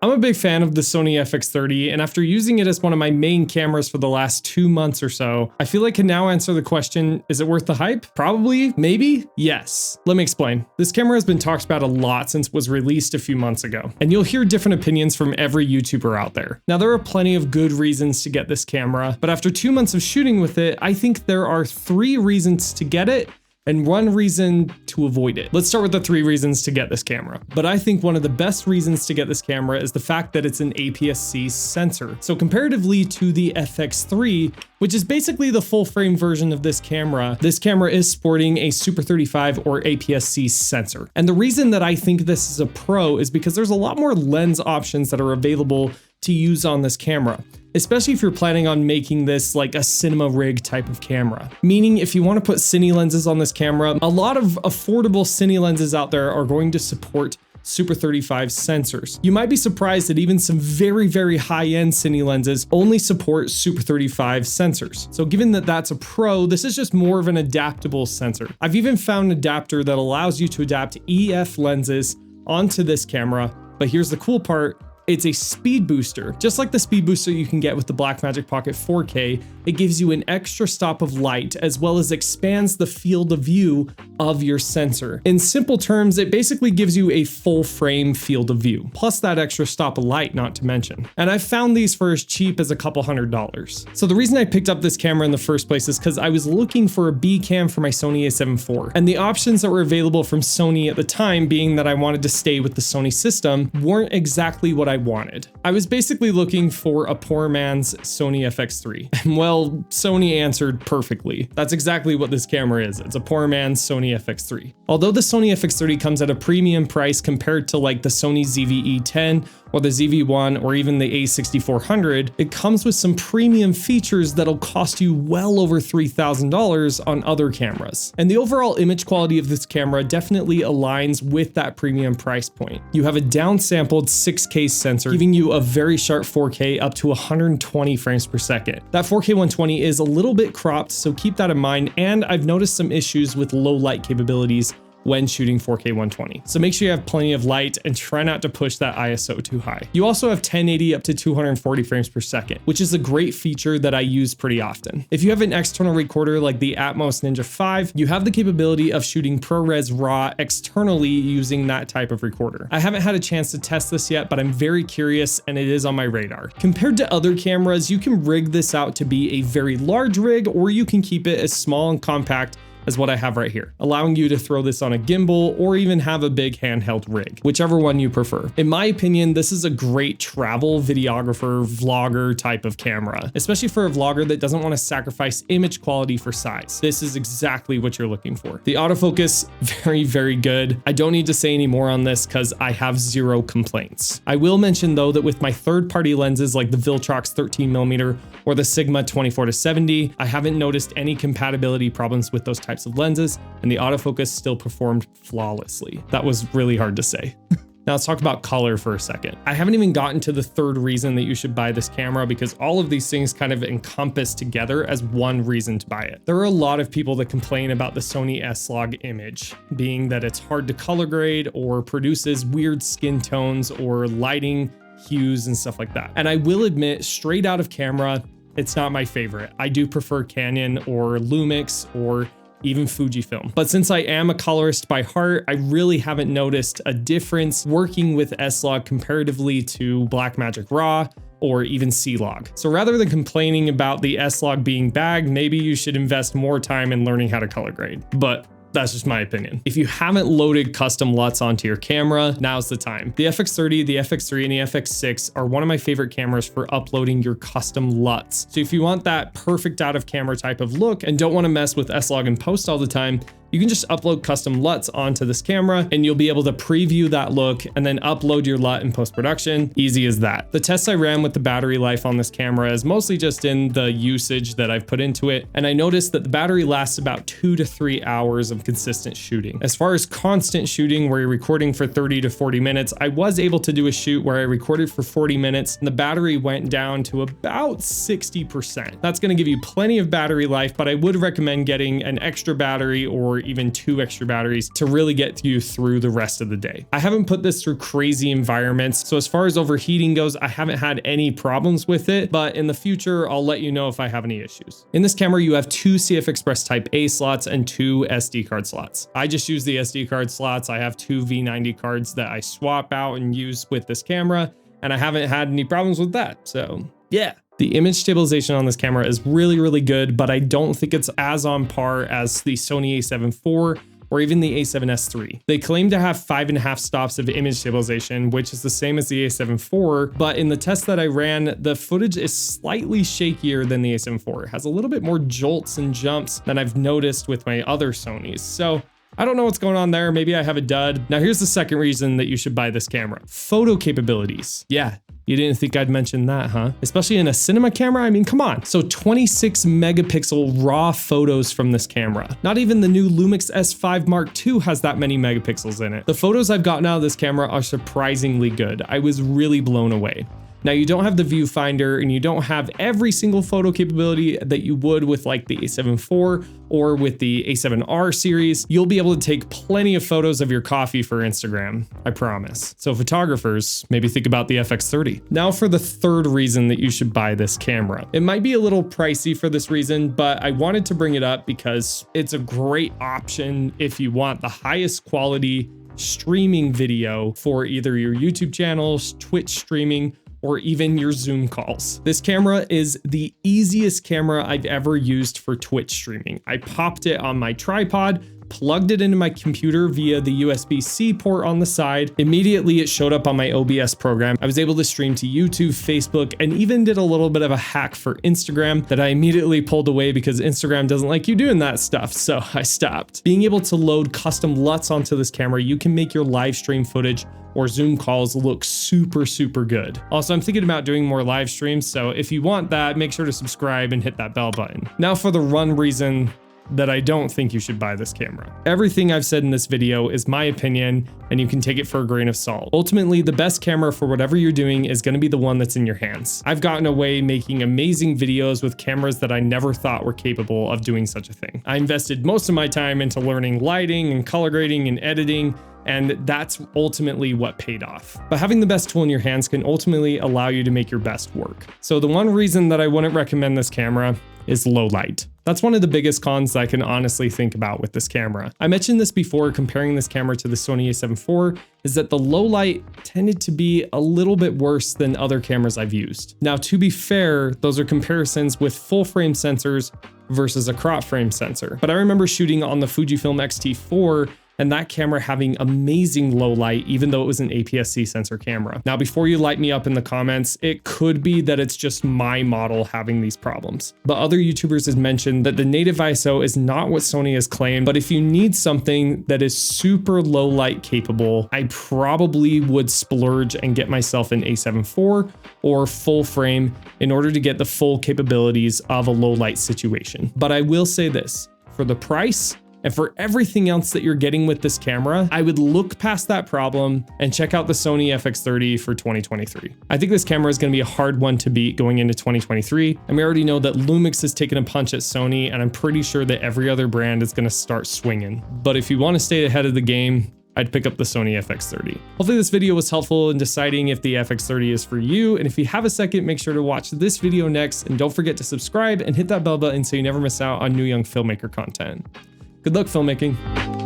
I'm a big fan of the Sony FX30, and after using it as one of my main cameras for the last 2 months or so, I feel I can now answer the question, is it worth the hype? Probably, maybe, yes. Let me explain. This camera has been talked about a lot since it was released a few months ago, and you'll hear different opinions from every YouTuber out there. Now, there are plenty of good reasons to get this camera, but after 2 months of shooting with it, I think there are 3 reasons to get it and 1 reason to avoid it. Let's start with the 3 reasons to get this camera. But I think one of the best reasons to get this camera is the fact that it's an APS-C sensor. So comparatively to the FX3, which is basically the full frame version of this camera is sporting a Super 35 or APS-C sensor. And the reason that I think this is a pro is because there's a lot more lens options that are available to use on this camera, especially if you're planning on making this like a cinema rig type of camera. Meaning if you want to put cine lenses on this camera, a lot of affordable cine lenses out there are going to support Super 35 sensors. You might be surprised that even some very, very high-end cine lenses only support Super 35 sensors. So given that that's a pro, this is just more of an adaptable sensor. I've even found an adapter that allows you to adapt EF lenses onto this camera, but here's the cool part. It's a speed booster. Just like the speed booster you can get with the Blackmagic Pocket 4K, it gives you an extra stop of light as well as expands the field of view of your sensor. In simple terms, it basically gives you a full frame field of view, plus that extra stop of light, not to mention. And I've found these for as cheap as a couple $100s. So the reason I picked up this camera in the first place is because I was looking for a B cam for my Sony a7 IV, and the options that were available from Sony at the time, being that I wanted to stay with the Sony system, weren't exactly what I wanted. I was basically looking for a poor man's Sony FX3. And well, Sony answered perfectly. That's exactly what this camera is. It's a poor man's Sony FX3. Although the Sony FX30 comes at a premium price compared to like the Sony ZV-E10 or the ZV-1 or even the A6400, it comes with some premium features that'll cost you well over $3,000 on other cameras. And the overall image quality of this camera definitely aligns with that premium price point. You have a downsampled 6K sensor, giving you a very sharp 4K up to 120 frames per second. That 4K 120 is a little bit cropped, so keep that in mind, and I've noticed some issues with low light capabilities when shooting 4K 120. So make sure you have plenty of light and try not to push that ISO too high. You also have 1080 up to 240 frames per second, which is a great feature that I use pretty often. If you have an external recorder like the Atmos Ninja 5, you have the capability of shooting ProRes RAW externally using that type of recorder. I haven't had a chance to test this yet, but I'm very curious and it is on my radar. Compared to other cameras, you can rig this out to be a very large rig, or you can keep it as small and compact as what I have right here, allowing you to throw this on a gimbal or even have a big handheld rig, whichever one you prefer. In my opinion, this is a great travel videographer, vlogger type of camera, especially for a vlogger that doesn't want to sacrifice image quality for size. This is exactly what you're looking for. The autofocus, very, very good. I don't need to say any more on this because I have 0 complaints. I will mention though that with my third-party lenses like the Viltrox 13mm or the Sigma 24-70, I haven't noticed any compatibility problems with those types of lenses, and the autofocus still performed flawlessly. That was really hard to say. Now let's talk about color for a second. I haven't even gotten to the third reason that you should buy this camera, because all of these things kind of encompass together as one reason to buy it. There are a lot of people that complain about the Sony S-Log image, being that it's hard to color grade or produces weird skin tones or lighting hues and stuff like that. And I will admit, straight out of camera, it's not my favorite. I do prefer Canon or Lumix or even Fujifilm. But since I am a colorist by heart, I really haven't noticed a difference working with S-Log comparatively to Blackmagic RAW or even C-Log. So rather than complaining about the S-Log being bad, maybe you should invest more time in learning how to color grade. But that's just my opinion. If you haven't loaded custom LUTs onto your camera, now's the time. The FX30, the FX3, and the FX6 are one of my favorite cameras for uploading your custom LUTs. So if you want that perfect out of camera type of look and don't want to mess with S-Log and post all the time, you can just upload custom LUTs onto this camera and you'll be able to preview that look and then upload your LUT in post-production. Easy as that. The tests I ran with the battery life on this camera is mostly just in the usage that I've put into it, and I noticed that the battery lasts about 2 to 3 hours of consistent shooting. As far as constant shooting, where you're recording for 30 to 40 minutes, I was able to do a shoot where I recorded for 40 minutes and the battery went down to about 60%. That's going to give you plenty of battery life, but I would recommend getting an extra battery or or even 2 extra batteries to really get you through the rest of the day. I haven't put this through crazy environments, so as far as overheating goes, I haven't had any problems with it, but in the future, I'll let you know if I have any issues. In this camera, you have 2 CF Express Type A slots and 2 SD card slots. I just use the SD card slots. I have 2 V90 cards that I swap out and use with this camera, and I haven't had any problems with that, so yeah. The image stabilization on this camera is really, really good, but I don't think it's as on par as the Sony a7 IV or even the a7S III. They claim to have 5.5 stops of image stabilization, which is the same as the a7 IV, but in the test that I ran, the footage is slightly shakier than the a7 IV. It has a little bit more jolts and jumps than I've noticed with my other Sonys. So I don't know what's going on there. Maybe I have a dud. Now here's the second reason that you should buy this camera. Photo capabilities. Yeah, you didn't think I'd mention that, huh? Especially in a cinema camera, I mean, come on. So 26 megapixel raw photos from this camera. Not even the new Lumix S5 Mark II has that many megapixels in it. The photos I've gotten out of this camera are surprisingly good. I was really blown away. Now you don't have the viewfinder and you don't have every single photo capability that you would with like the a7 IV or with the a7R series. You'll be able to take plenty of photos of your coffee for Instagram, I promise. So photographers, maybe think about the FX30. Now for the third reason that you should buy this camera. It might be a little pricey for this reason, but I wanted to bring it up because it's a great option if you want the highest quality streaming video for either your YouTube channels, Twitch streaming, or even your Zoom calls. This camera is the easiest camera I've ever used for Twitch streaming. I popped it on my tripod, plugged it into my computer via the USB-C port on the side. Immediately it showed up on my OBS program. I was able to stream to YouTube, Facebook, and even did a little bit of a hack for Instagram that I immediately pulled away because Instagram doesn't like you doing that stuff, so I stopped. Being able to load custom LUTs onto this camera, you can make your live stream footage or Zoom calls look super, super good. Also, I'm thinking about doing more live streams, so if you want that, make sure to subscribe and hit that bell button. Now for the one reason that I don't think you should buy this camera. Everything I've said in this video is my opinion, and you can take it for a grain of salt. Ultimately, the best camera for whatever you're doing is going to be the one that's in your hands. I've gotten away making amazing videos with cameras that I never thought were capable of doing such a thing. I invested most of my time into learning lighting and color grading and editing, and that's ultimately what paid off. But having the best tool in your hands can ultimately allow you to make your best work. So the one reason that I wouldn't recommend this camera is low light. That's one of the biggest cons that I can honestly think about with this camera. I mentioned this before, comparing this camera to the Sony a7 IV, is that the low light tended to be a little bit worse than other cameras I've used. Now, to be fair, those are comparisons with full frame sensors versus a crop frame sensor. But I remember shooting on the Fujifilm X-T4 and that camera having amazing low light, even though it was an APS-C sensor camera. Now, before you light me up in the comments, it could be that it's just my model having these problems. But other YouTubers have mentioned that the native ISO is not what Sony has claimed, but if you need something that is super low light capable, I probably would splurge and get myself an a7 IV or full frame in order to get the full capabilities of a low light situation. But I will say this, for the price, and for everything else that you're getting with this camera, I would look past that problem and check out the Sony FX30 for 2023. I think this camera is going to be a hard one to beat going into 2023. And we already know that Lumix has taken a punch at Sony, and I'm pretty sure that every other brand is going to start swinging. But if you want to stay ahead of the game, I'd pick up the Sony FX30. Hopefully this video was helpful in deciding if the FX30 is for you. And if you have a second, make sure to watch this video next. And don't forget to subscribe and hit that bell button so you never miss out on new young filmmaker content. Good luck filmmaking.